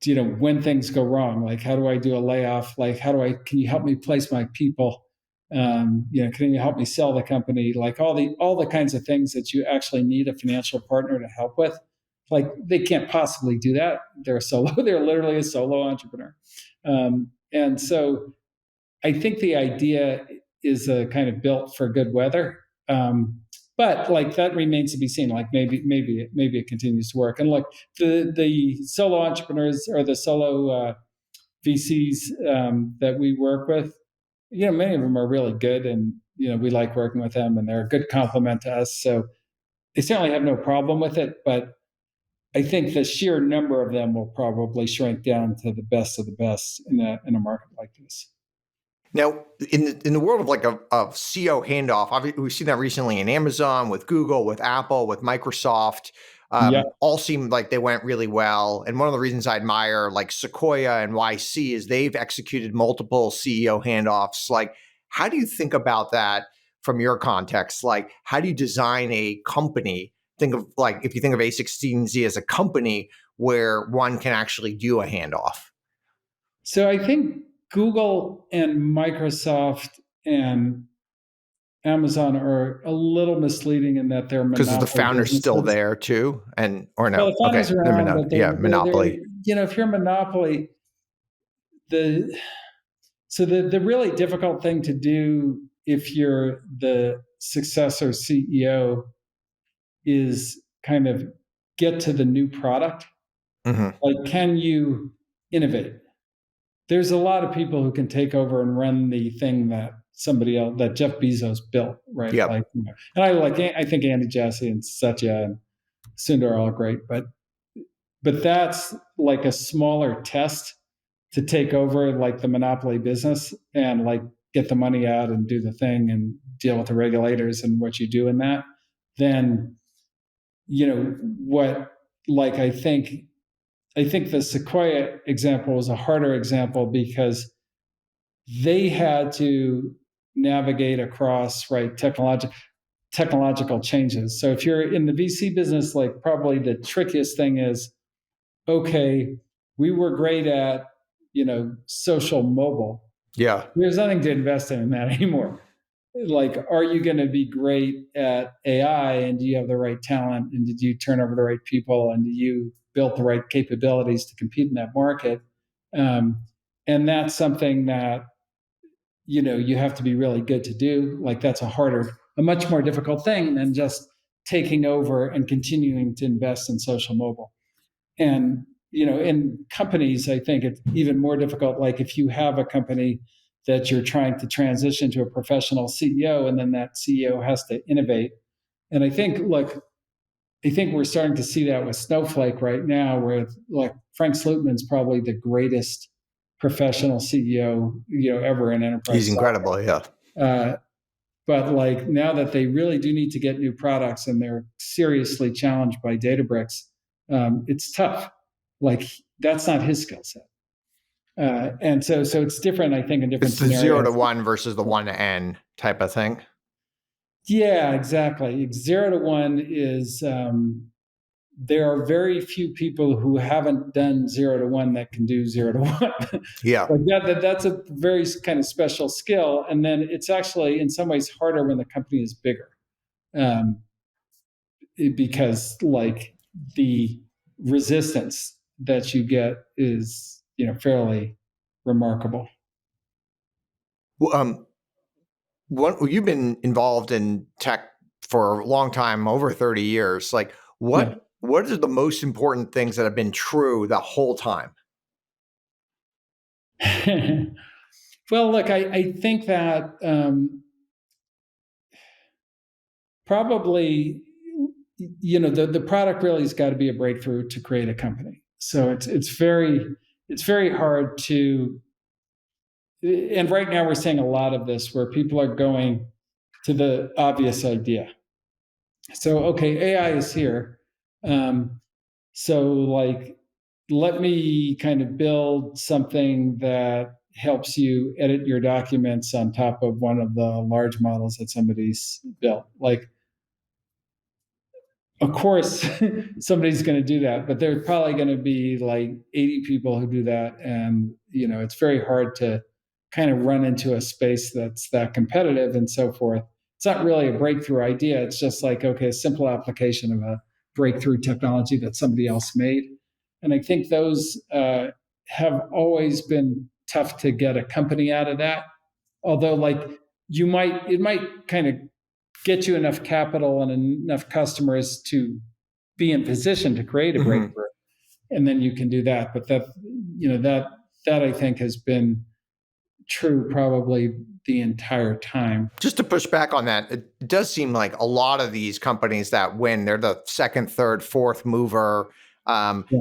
when things go wrong. Like, how do I do a layoff? Like, can you help me place my people? Can you help me sell the company? Like all the kinds of things that you actually need a financial partner to help with. Like they can't possibly do that. They're literally a solo entrepreneur. And so I think the idea is kind of built for good weather. But like that remains to be seen. Like maybe it continues to work. And look, the solo entrepreneurs or the solo VCs that we work with, many of them are really good, and we like working with them, and they're a good complement to us. So they certainly have no problem with it. But I think the sheer number of them will probably shrink down to the best of the best in a market like this. Now, in the world of like a CEO handoff, we've seen that recently in Amazon, with Google, with Apple, with Microsoft. All seem like they went really well. And one of the reasons I admire like Sequoia and YC is they've executed multiple CEO handoffs. Like, how do you think about that from your context? Like, how do you design a company? Think of like, if you think of A16Z as a company where one can actually do a handoff. So I think Google and Microsoft and Amazon are a little misleading in that they're monopoly. Because the founder's still there too, or no? Well, the founders are around, but monopoly. If you're a monopoly, the really difficult thing to do if you're the successor CEO is kind of get to the new product. Mm-hmm. Like, can you innovate? There's a lot of people who can take over and run the thing that somebody else, that Jeff Bezos built, right? Yep. Like, and I think Andy Jassy and Satya and Sundar are all great, but that's like a smaller test to take over like the monopoly business and like get the money out and do the thing and deal with the regulators and what you do in that. Then, what, like, I think the Sequoia example was a harder example because they had to navigate across technological changes. So if you're in the VC business, like probably the trickiest thing is, okay, we were great at, social mobile. Yeah. There's nothing to invest in that anymore. Like, are you going to be great at AI, and do you have the right talent, and did you turn over the right people, and do you build the right capabilities to compete in that market? And that's something that, you have to be really good to do. Like that's a much more difficult thing than just taking over and continuing to invest in social mobile. And, in companies, I think it's even more difficult. Like if you have a company that you're trying to transition to a professional CEO, and then that CEO has to innovate. And I think we're starting to see that with Snowflake right now, where like Frank Slootman's probably the greatest professional CEO, ever in enterprise. He's incredible, software. Yeah. But like now that they really do need to get new products and they're seriously challenged by Databricks, it's tough. Like that's not his skill set. And so it's different, I think, in different scenarios. It's the 0 to 1 versus the 1 to N type of thing. Yeah, exactly. 0 to 1 is, there are very few people who haven't done 0 to 1 that can do 0 to 1. Yeah. Like that's a very kind of special skill. And then it's actually in some ways harder when the company is bigger. Because like the resistance that you get is, fairly remarkable. Well, you've been involved in tech for a long time, over 30 years. Like what are the most important things that have been true the whole time? Well, look, I think that probably, the product really has got to be a breakthrough to create a company. So it's very hard to, and right now we're seeing a lot of this where people are going to the obvious idea. So, okay, AI is here. Um, so, like, let me kind of build something that helps you edit your documents on top of one of the large models that somebody's built. Like, of course, somebody's going to do that, but there's probably going to be like 80 people who do that. And, it's very hard to kind of run into a space that's that competitive and so forth. It's not really a breakthrough idea. It's just like, okay, a simple application of a breakthrough technology that somebody else made. And I think those have always been tough to get a company out of that. Although, like, it might kind of get you enough capital and enough customers to be in position to create a breakthrough, and then you can do that. But that I think has been true probably the entire time. Just to push back on that, it does seem like a lot of these companies that win, they're the second, third, fourth mover.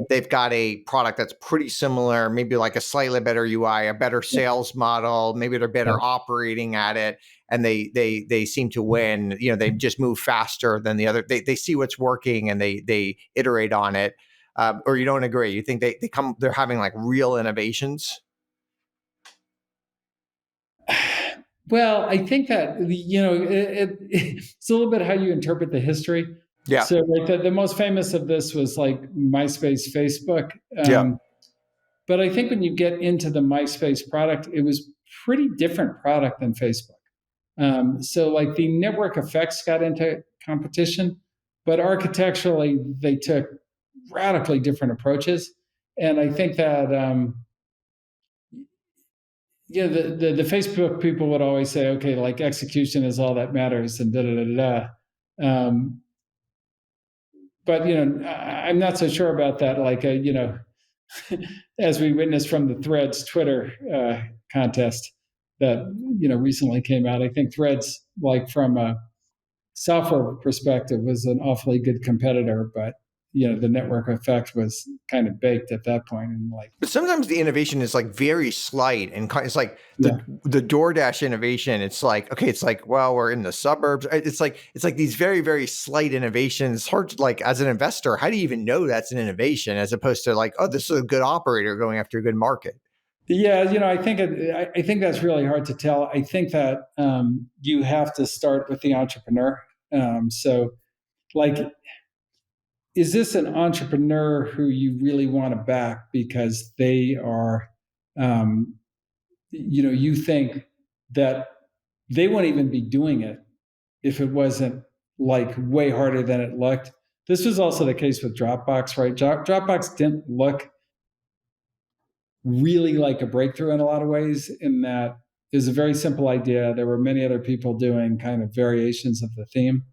They've got a product that's pretty similar, maybe like a slightly better UI, a better sales model, maybe they're better operating at it, and they seem to win. They just move faster than the other. They see what's working and they iterate on it. Or you don't agree? You think they're having like real innovations? Well, I think that it's a little bit how you interpret the history. Yeah. So, like, the most famous of this was like MySpace, Facebook. Yeah. But I think when you get into the MySpace product, it was pretty different product than Facebook. So, like, the network effects got into competition, but architecturally they took radically different approaches. And I think that the Facebook people would always say, okay, like, execution is all that matters, and da da da da. But I'm not so sure about that. Like, as we witnessed from the Threads Twitter contest that recently came out, I think Threads, like, from a software perspective, was an awfully good competitor, but the network effect was kind of baked at that point. And, like, but sometimes the innovation is like very slight, and it's like the DoorDash innovation. It's like, okay, it's like, well, we're in the suburbs. It's like these very, very slight innovations. It's hard to, like, as an investor, how do you even know that's an innovation as opposed to like, oh, this is a good operator going after a good market? Yeah, I think that's really hard to tell. I think that you have to start with the entrepreneur. So, like, is this an entrepreneur who you really want to back because they are, you think that they won't even be doing it if it wasn't, like, way harder than it looked. This was also the case with Dropbox, right? Dropbox didn't look really like a breakthrough in a lot of ways, in that it was a very simple idea. There were many other people doing kind of variations of the theme.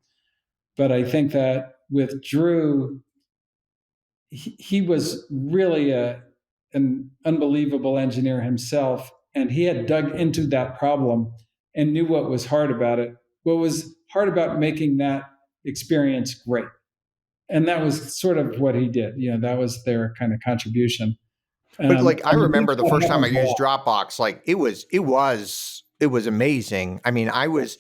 But I think that with Drew, he was really an unbelievable engineer himself, and he had dug into that problem and knew what was hard about it. What was hard about making that experience great, and that was sort of what he did. That was their kind of contribution. But like, I remember the first time I used Dropbox, like, it was amazing. I mean, I was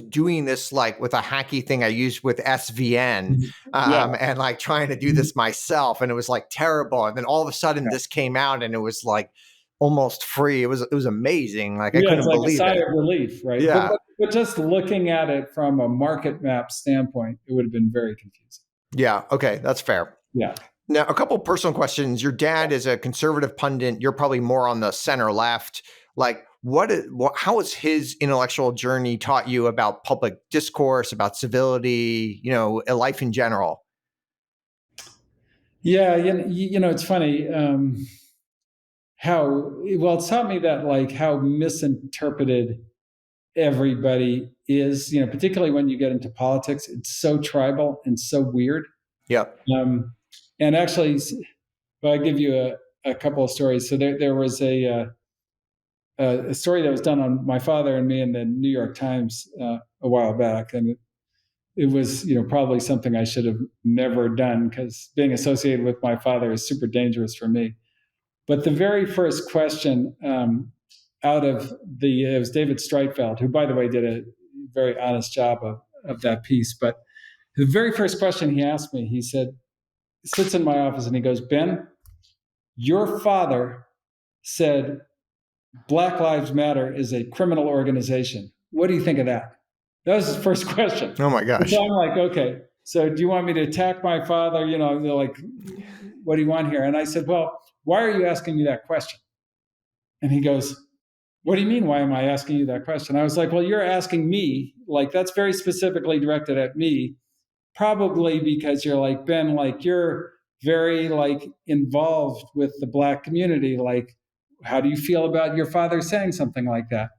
doing this like with a hacky thing I used with SVN, and like trying to do this myself, and it was like terrible. And then all of a sudden this came out and it was like almost free. It was amazing. Like, I couldn't believe it. It's like a sigh of relief, right? Yeah. But just looking at it from a market map standpoint, it would have been very confusing. Yeah. Okay. That's fair. Yeah. Now, a couple personal questions. Your dad is a conservative pundit. You're probably more on the center left. Like, how has his intellectual journey taught you about public discourse, about civility, life in general? Yeah, it's funny it's taught me that, like, how misinterpreted everybody is. Particularly when you get into politics, it's so tribal and so weird. Yeah. And actually, I'll give you a couple of stories. So there was a a story that was done on my father and me in the New York Times a while back, and it was probably something I should have never done because being associated with my father is super dangerous for me. But the very first question it was David Streitfeld, who, by the way, did a very honest job of that piece. But the very first question he asked me, he sits in my office and he goes, Ben, your father said Black Lives Matter is a criminal organization. What do you think of that? That was his first question. Oh my gosh. So I'm like, okay, so do you want me to attack my father? They're like, what do you want here? And I said, well, why are you asking me that question? And he goes, what do you mean, why am I asking you that question? I was like, well, you're asking me, like that's very specifically directed at me, probably because you're like, Ben, like you're very like involved with the Black community. Like, how do you feel about your father saying something like that?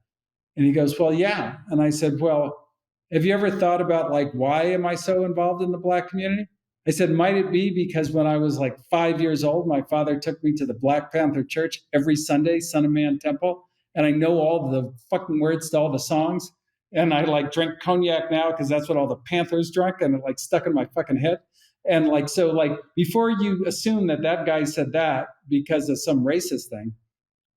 And he goes, well, yeah. And I said, well, have you ever thought about like, why am I so involved in the Black community? I said, might it be because when I was like 5 years old, my father took me to the Black Panther Church every Sunday, Son of Man Temple, and I know all the fucking words to all the songs. And I like drink cognac now because that's what all the Panthers drank, and it like stuck in my fucking head. And like, so like, before you assume that that guy said that because of some racist thing,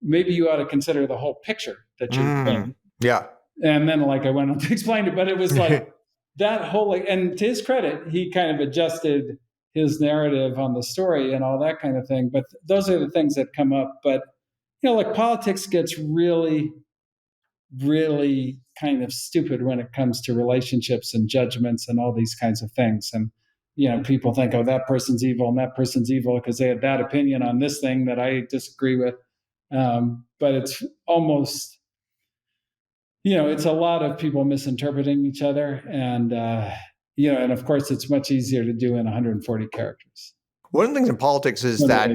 maybe you ought to consider the whole picture that you're painting. Yeah. And then like I went on to explain it, but it was like that whole, like, and to his credit, he kind of adjusted his narrative on the story and all that kind of thing. But those are the things that come up. But, like politics gets really, really kind of stupid when it comes to relationships and judgments and all these kinds of things. And, people think, oh, that person's evil and that person's evil because they had that opinion on this thing that I disagree with. But it's almost, it's a lot of people misinterpreting each other. And, and of course, it's much easier to do in 140 characters. One of the things in politics is that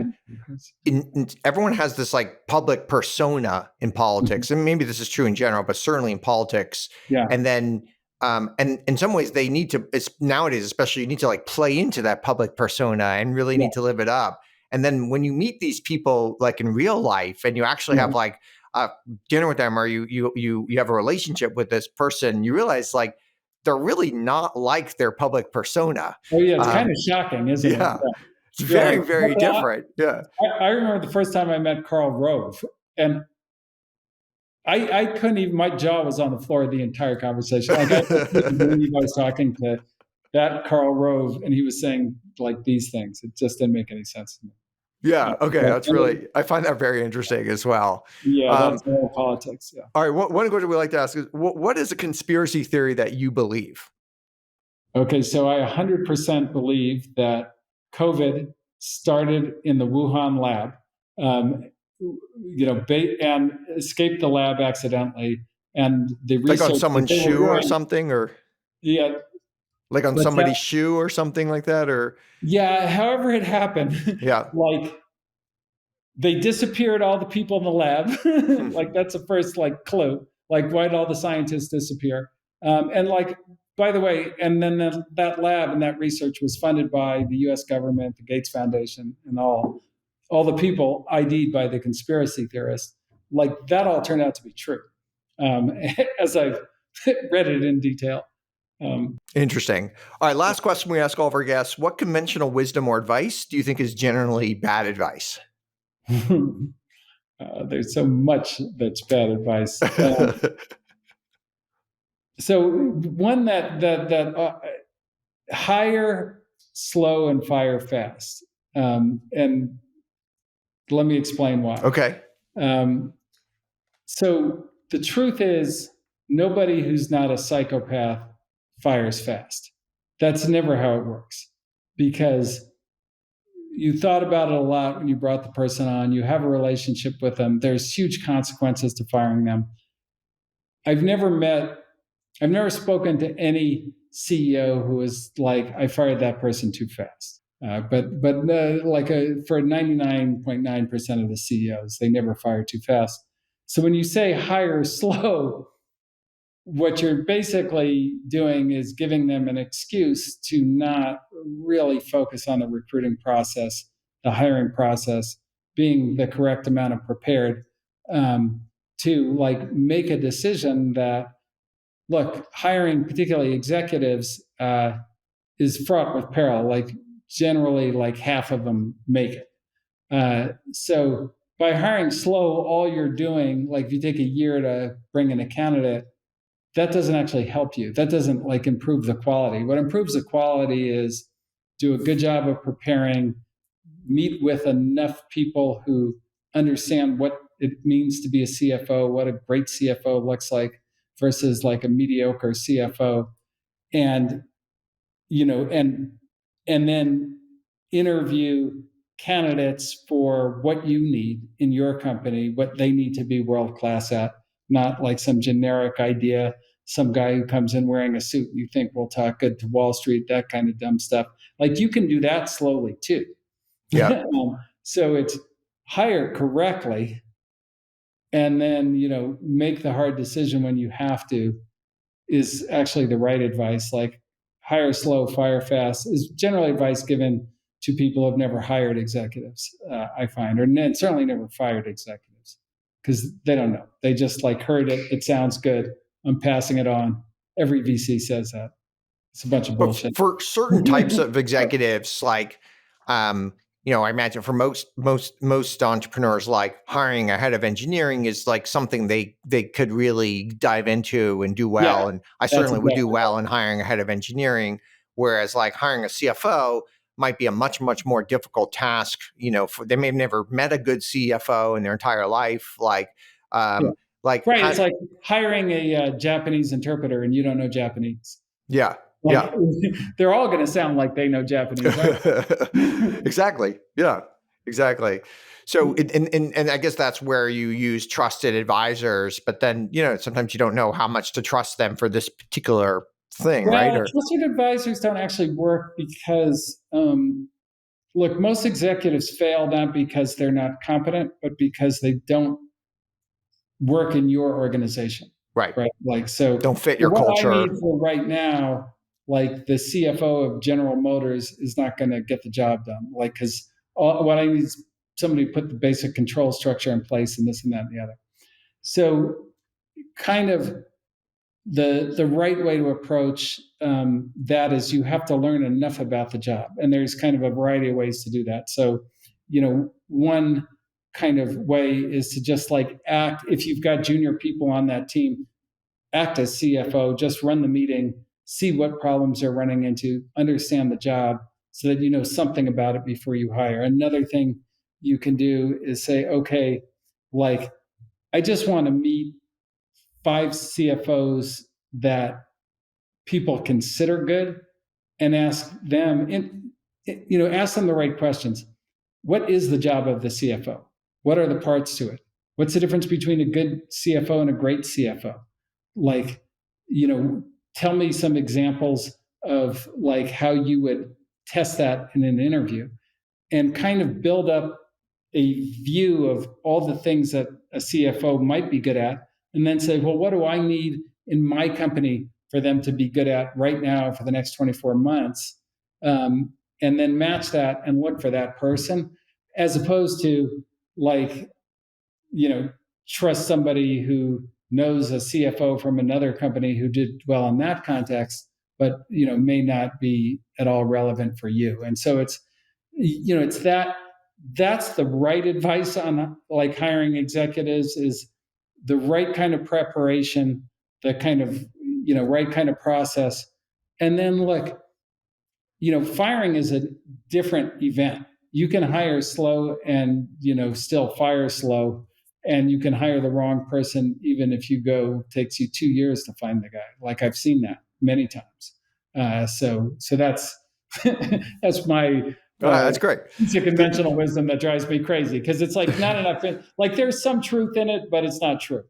everyone has this like public persona in politics. And maybe this is true in general, but certainly in politics. Yeah. And then, and in some ways they need to, nowadays, especially, you need to like play into that public persona and really need to live it up. And then when you meet these people like in real life and you actually have like dinner with them, or you have a relationship with this person, you realize like they're really not like their public persona. Oh yeah, it's kind of shocking, isn't it? Yeah. It's very, very different. Yeah. I remember the first time I met Karl Rove, and I couldn't even, my jaw was on the floor the entire conversation. Like I was talking to that Karl Rove and he was saying like these things. It just didn't make any sense to me. Yeah. Okay. That's really, I find that very interesting as well. Yeah. That's all politics. Yeah. All right. One question we like to ask is what is a conspiracy theory that you believe? Okay. So I 100% believe that COVID started in the Wuhan lab, and escaped the lab accidentally. And the research, like on someone's shoe or something, or like on somebody's shoe or something like that, or however it happened. Yeah, like they disappeared all the people in the lab. Like that's the first like clue. Like why did all the scientists disappear? And like, by the way, and then that lab and that research was funded by the U.S. government, the Gates Foundation, and all the people ID'd by the conspiracy theorists. Like that all turned out to be true, as I've read it in detail. Interesting. All right, last question we ask all of our guests: what conventional wisdom or advice do you think is generally bad advice? There's so much that's bad advice. So one that hire slow and fire fast. And let me explain why. Okay. So the truth is nobody who's not a psychopath fires fast. That's never how it works, because you thought about it a lot when you brought the person on, you have a relationship with them. There's huge consequences to firing them. I've never spoken to any CEO who was like, I fired that person too fast. But for 99.9% of the CEOs, they never fire too fast. So when you say hire slow, what you're basically doing is giving them an excuse to not really focus on the recruiting process, the hiring process, being the correct amount of prepared. to like make a decision that, look, hiring particularly executives is fraught with peril. Like generally, like half of them make it. So by hiring slow, all you're doing, like if you take a year to bring in a candidate, that doesn't actually help you. That doesn't like improve the quality. What improves the quality is do a good job of preparing, meet with enough people who understand what it means to be a CFO, what a great CFO looks like versus like a mediocre CFO. And, and then interview candidates for what you need in your company, what they need to be world class at, not like some generic idea, some guy who comes in wearing a suit you think will talk good to Wall Street, that kind of dumb stuff. Like you can do that slowly too. Yeah. So it's hire correctly and then, make the hard decision when you have to is actually the right advice. Like hire slow, fire fast is generally advice given to people who have never hired executives, I find, or certainly never fired executives because they don't know. They just like heard it. It sounds good. I'm passing it on. Every VC says that. It's a bunch of bullshit. For certain types of executives, like, I imagine for most entrepreneurs, like hiring a head of engineering is like something they could really dive into and do well. Yeah, and I certainly would do well in hiring a head of engineering, whereas like hiring a CFO might be a much, much more difficult task. They may have never met a good CFO in their entire life. Like, right. It's like hiring a Japanese interpreter and you don't know Japanese. Yeah. Like, they're all going to sound like they know Japanese, right? Exactly. Yeah, exactly. So, and I guess that's where you use trusted advisors, but then, sometimes you don't know how much to trust them for this particular thing, right? Trusted advisors don't actually work because, look, most executives fail not because they're not competent, but because they don't work in your organization. Right. Like, so don't fit your culture. What I need for right now, like the CFO of General Motors is not going to get the job done. Like, because what I need is somebody to put the basic control structure in place and this and that and the other. So kind of the right way to approach that is you have to learn enough about the job. And there's kind of a variety of ways to do that. So, one kind of way is to just like act, if you've got junior people on that team, act as CFO, just run the meeting, see what problems they're running into, understand the job so that you know something about it before you hire. Another thing you can do is say, okay, like I just want to meet 5 CFOs that people consider good and ask them, ask them the right questions. What is the job of the CFO? What are the parts to it? What's the difference between a good CFO and a great CFO? Like, tell me some examples of like how you would test that in an interview and kind of build up a view of all the things that a CFO might be good at. And then say, well, what do I need in my company for them to be good at right now for the next 24 months? And then match that and look for that person, as opposed to like, trust somebody who knows a CFO from another company who did well in that context, but, may not be at all relevant for you. And so it's that's the right advice on like hiring executives is the right kind of preparation, the kind of, right kind of process. And then look, firing is a different event. You can hire slow and, still fire slow. And you can hire the wrong person, even if takes you 2 years to find the guy. Like I've seen that many times. So that's, that's my, that's great. It's a conventional wisdom that drives me crazy because it's like not enough. Like there's some truth in it, but it's not true.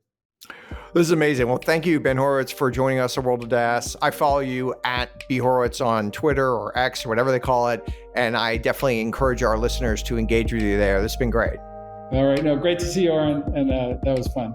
This is amazing. Well, thank you, Ben Horowitz, for joining us at World of DaaS. I follow you at B Horowitz on Twitter or X or whatever they call it. And I definitely encourage our listeners to engage with you there. This has been great. All right. No, great to see you, Auren. And that was fun.